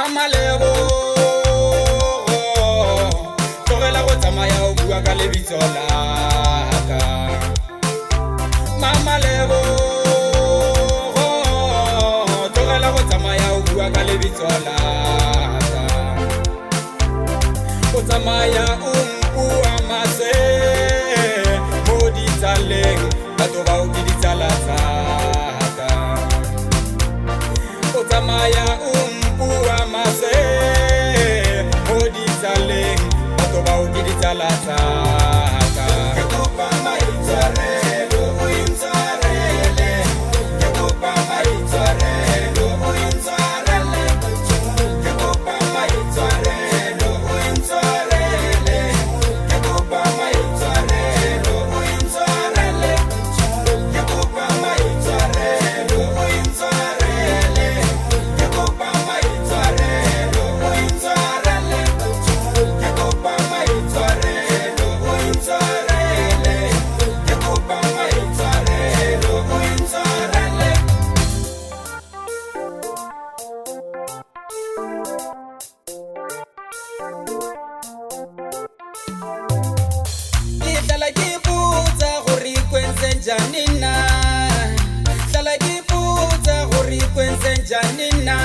Mama lebo tlogela go tsamaya o bua ka lebitso la ka. Mama lebo tlogela go tsamaya o bua ka lebitso la ka. O tsamaya o mpua mase mo ditsaleng batho ba o ke ditsala tsa ka. O tsamaya o mpua mase mo ditsaleng batho ba o ke ditsala tsa ka. Ke kopa maitshwarelo o intshwarele, ke kopa maitshwarelo o intshwarele, ke kopa maitshwarelo o intshwarele, ke kopa maitshwarelo o intshwarele, ke kopa maitshwarelo o intshwarele, ke kopa maitshwarelo o intshwarele, ke kopa maitshwarelo o intshwarele, ke kopa maitshwarelo o intshwarele. Hlala ke ipotsa gore ikwentseng jani na, hlala ke ipotsa gore ikwentseng jani na.